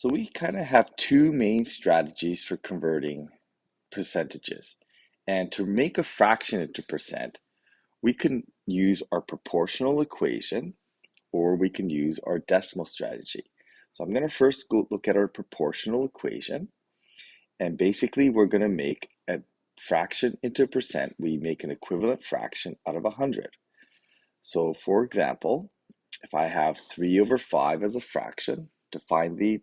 So we kind of have two main strategies for converting percentages. And to make a fraction into percent, we can use our proportional equation or we can use our decimal strategy. So I'm going to first go look at our proportional equation. And basically, we're going to make a fraction into percent. We make an equivalent fraction out of 100. So for example, if I have 3 over 5 as a fraction, to find the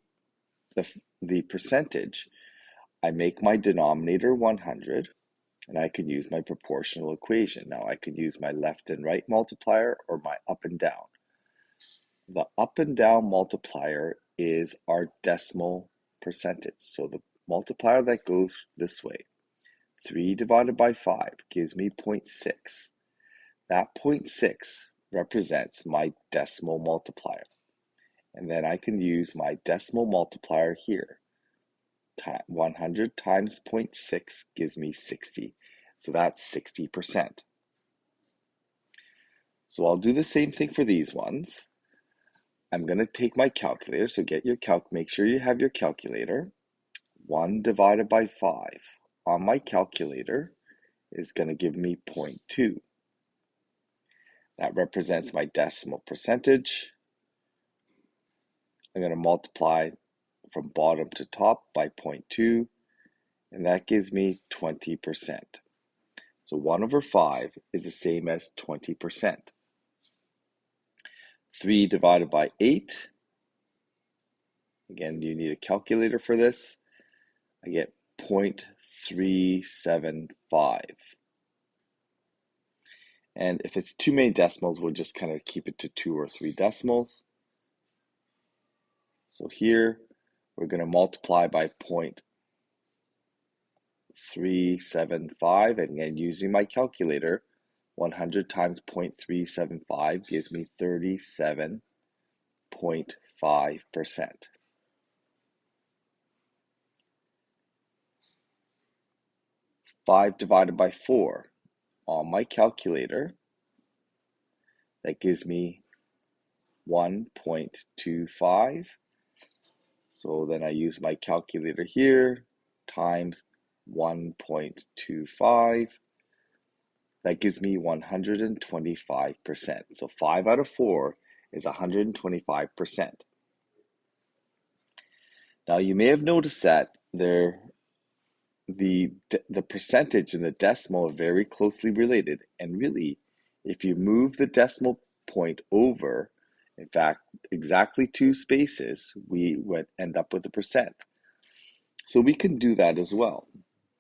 percentage, I make my denominator 100, and I can use my proportional equation. Now I can use my left and right multiplier or my up and down. The up and down multiplier is our decimal percentage. So the multiplier that goes this way, 3 divided by 5 gives me 0.6. That 0.6 represents my decimal multiplier. And then I can use my decimal multiplier here. 100 times 0.6 gives me 60. So that's 60%. So I'll do the same thing for these ones. I'm going to take my calculator. So make sure you have your calculator. 1 divided by 5 on my calculator is going to give me 0.2. That represents my decimal percentage. I'm going to multiply from bottom to top by 0.2, and that gives me 20%. So 1 over 5 is the same as 20%. 3 divided by 8, again, you need a calculator for this. I get 0.375. And if it's too many decimals, we'll just kind of keep it to 2 or 3 decimals. So here, we're going to multiply by 0.375, and again, using my calculator, 100 times 0.375 gives me 37.5%. Five divided by 4 on my calculator, that gives me 1.25. So then I use my calculator here, times 1.25. That gives me 125%. So 5 out of 4 is 125%. Now you may have noticed that the percentage and the decimal are very closely related. And really, if you move the decimal point over, in fact, exactly 2 spaces, we would end up with a percent. So we can do that as well.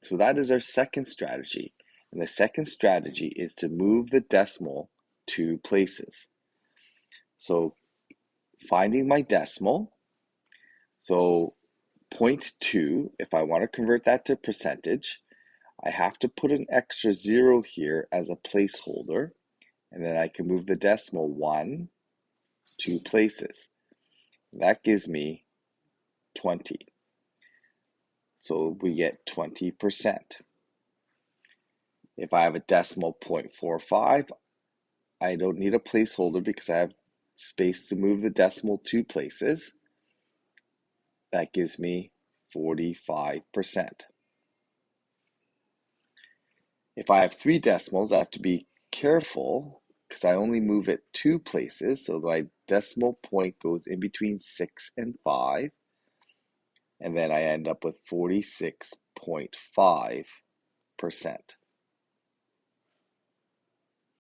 So that is our second strategy. And the second strategy is to move the decimal 2 places. So finding my decimal, so 0.2, if I want to convert that to percentage, I have to put an extra 0 here as a placeholder, and then I can move the decimal 1, 2 places. That gives me 20. So we get 20%. If I have a decimal 0.45, I don't need a placeholder because I have space to move the decimal 2 places. That gives me 45%. If I have 3 decimals, I have to be careful because I only move it 2 places, so my decimal point goes in between 6 and 5, and then I end up with 46.5%.